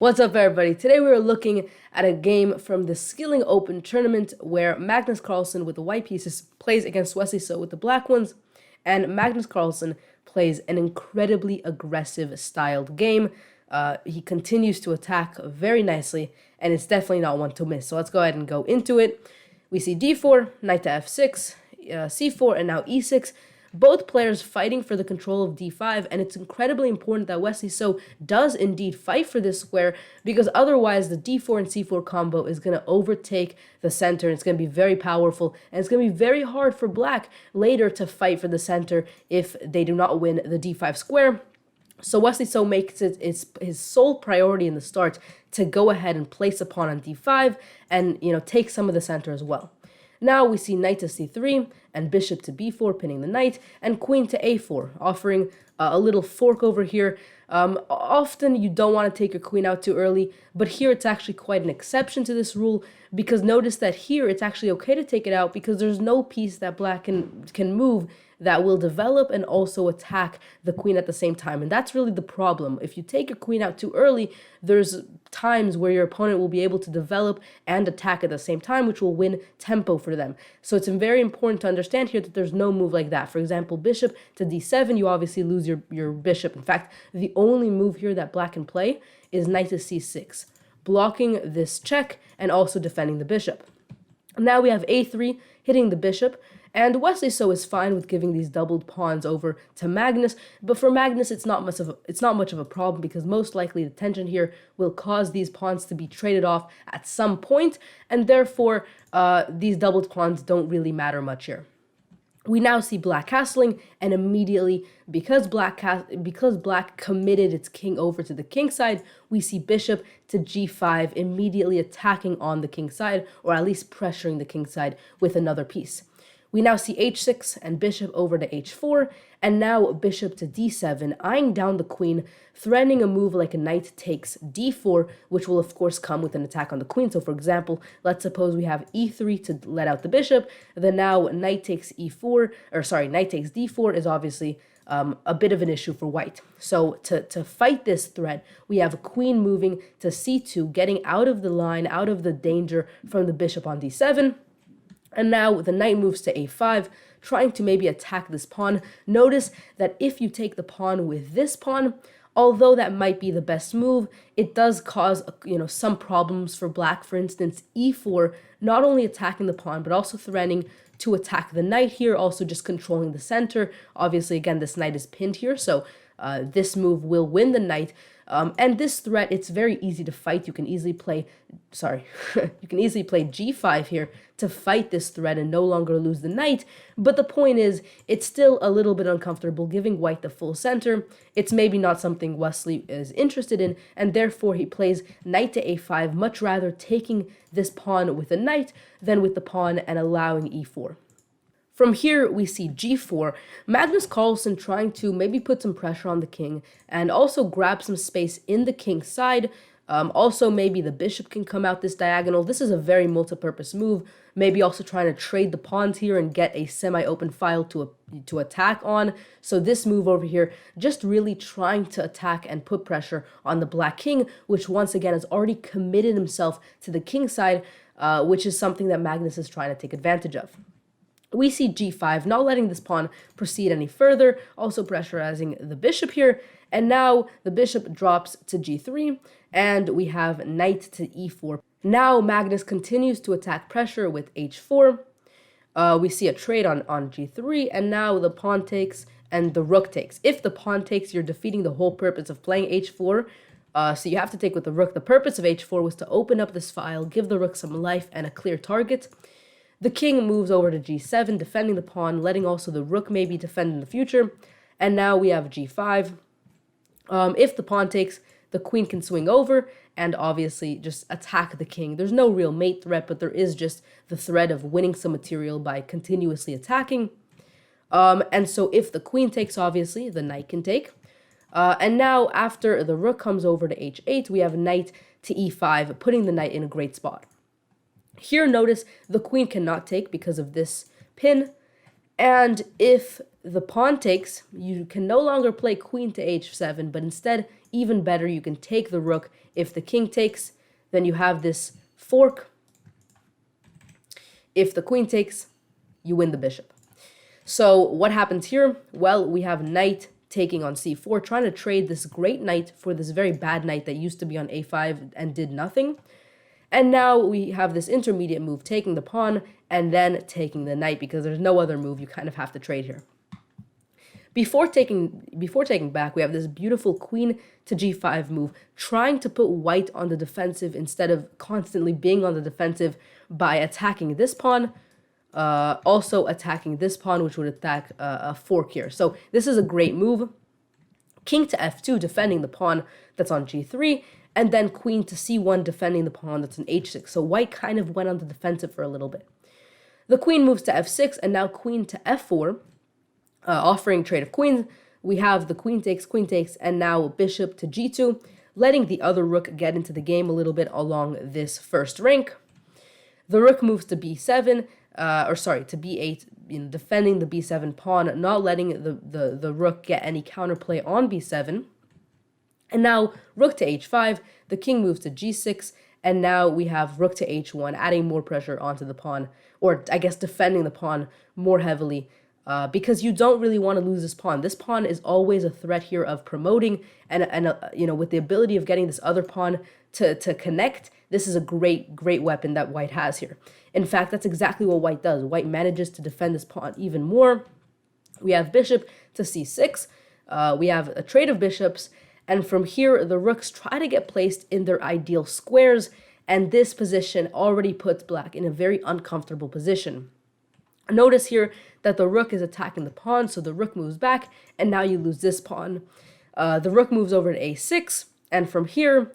What's up, everybody? Today we are looking at a game from the Skilling Open tournament where Magnus Carlsen with the white pieces plays against Wesley So with the black ones, and Magnus Carlsen plays an incredibly aggressive styled game. He continues to attack very nicely, and it's definitely not one to miss. So let's go ahead and go into it. We see d4, knight to f6, c4, and now e6. Both players fighting for the control of d5, and it's incredibly important that Wesley So does indeed fight for this square, because otherwise the d4 and c4 combo is going to overtake the center, and it's going to be very powerful, and it's going to be very hard for black later to fight for the center if they do not win the d5 square. So Wesley So makes it his sole priority in the start to go ahead and place a pawn on d5 and, take some of the center as well. Now we see knight to c3 and bishop to b4, pinning the knight, and queen to a4, offering a little fork over here. Often you don't want to take your queen out too early, but here it's actually quite an exception to this rule, because notice that here it's actually okay to take it out because there's no piece that black can move that will develop and also attack the queen at the same time. And that's really the problem. If you take your queen out too early, there's times where your opponent will be able to develop and attack at the same time, which will win tempo for them. So it's very important to understand here that there's no move like that. For example, bishop to d7, you obviously lose your bishop. In fact, the only move here that black can play is knight to c6, blocking this check and also defending the bishop. Now we have a3, hitting the bishop, and Wesley So is fine with giving these doubled pawns over to Magnus, but for Magnus it's not much of a problem, because most likely the tension here will cause these pawns to be traded off at some point, and therefore these doubled pawns don't really matter much here. We now see black castling, and immediately, because black committed its king over to the king side, we see bishop to g5, immediately attacking on the king side, or at least pressuring the king side with another piece. We now see h6 and bishop over to h4, and now bishop to d7, eyeing down the queen, threatening a move like a knight takes d4, which will of course come with an attack on the queen. So for example, let's suppose we have e3 to let out the bishop, then now knight takes knight takes d4 is obviously a bit of an issue for white. So to fight this threat, we have queen moving to c2, getting out of the line, out of the danger from the bishop on d7. And now the knight moves to a5, trying to maybe attack this pawn. Notice that if you take the pawn with this pawn, although that might be the best move, it does cause some problems for black. For instance, e4, not only attacking the pawn, but also threatening to attack the knight here, also just controlling the center. Obviously, again, this knight is pinned here, so this move will win the knight. And this threat, it's very easy to fight. You can easily play, you can easily play g5 here to fight this threat and no longer lose the knight. But the point is, it's still a little bit uncomfortable giving white the full center. It's maybe not something Wesley is interested in, and therefore he plays knight to a5, much rather taking this pawn with a knight than with the pawn and allowing e4. From here, we see g4, Magnus Carlsen trying to maybe put some pressure on the king and also grab some space in the king's side. Also, maybe the bishop can come out this diagonal. This is a very multi-purpose move. Maybe also trying to trade the pawns here and get a semi-open file to attack on. So this move over here, just really trying to attack and put pressure on the black king, which once again has already committed himself to the king side, which is something that Magnus is trying to take advantage of. We see g5, not letting this pawn proceed any further, also pressurizing the bishop here, and now the bishop drops to g3, and we have knight to e4. Now Magnus continues to attack pressure with h4. We see a trade on g3, and now the pawn takes and the rook takes. If the pawn takes, you're defeating the whole purpose of playing h4, so you have to take with the rook. The purpose of h4 was to open up this file, give the rook some life and a clear target. The king moves over to g7, defending the pawn, letting also the rook maybe defend in the future. And now we have g5. If the pawn takes, the queen can swing over and obviously just attack the king. There's no real mate threat, but there is just the threat of winning some material by continuously attacking. And so if the queen takes, obviously, the knight can take. And now after the rook comes over to h8, we have knight to e5, putting the knight in a great spot. Here, notice the queen cannot take because of this pin, and if the pawn takes, you can no longer play queen to h7, but instead Even better, you can take the rook. If the king takes, then you have this fork. If the queen takes, you win the bishop. So what happens here? Well, we have knight taking on c4, trying to trade this great knight for this very bad knight that used to be on a5 and did nothing. And now we have this intermediate move, taking the pawn and then taking the knight, because there's no other move. You kind of have to trade here. Before taking back, we have this beautiful queen to g5 move, trying to put white on the defensive instead of constantly being on the defensive by attacking this pawn, also attacking this pawn, which would attack a fork here. So this is a great move. King to f2, defending the pawn that's on g3, and then queen to c1, defending the pawn that's on h6. So white kind of went on the defensive for a little bit. The queen moves to f6, and now queen to f4, offering trade of queens. We have the queen takes, and now bishop to g2, letting the other rook get into the game a little bit along this first rank. The rook moves to b7, to b8, defending the b7 pawn, not letting the rook get any counterplay on b7. And now rook to h5, the king moves to g6, and now we have rook to h1, adding more pressure onto the pawn, or I guess defending the pawn more heavily, because you don't really want to lose this pawn. This pawn is always a threat here of promoting, and with the ability of getting this other pawn to connect, this is a great weapon that white has here. In fact, that's exactly what white does. White manages to defend this pawn even more. We have bishop to c6. We have a trade of bishops, and from here, the rooks try to get placed in their ideal squares, and this position already puts black in a very uncomfortable position. Notice here that the rook is attacking the pawn, so the rook moves back, and now you lose this pawn. The rook moves over to a6, and from here,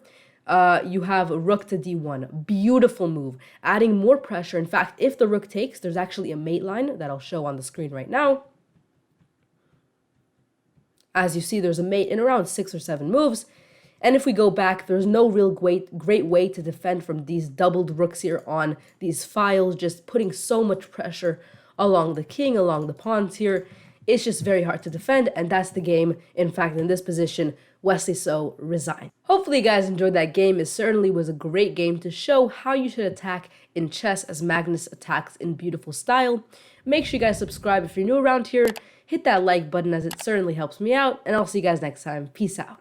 you have rook to d1. Beautiful move, adding more pressure. In fact, if the rook takes, there's actually a mate line that I'll show on the screen right now. As you see, there's a mate in around 6 or 7 moves. And if we go back, there's no real great way to defend from these doubled rooks here on these files, just putting so much pressure along the king, along the pawns here. It's just very hard to defend, and that's the game. In fact, in this position, Wesley So resigned. Hopefully you guys enjoyed that game. It certainly was a great game to show how you should attack in chess as Magnus attacks in beautiful style. Make sure you guys subscribe if you're new around here. Hit that like button as it certainly helps me out, and I'll see you guys next time. Peace out.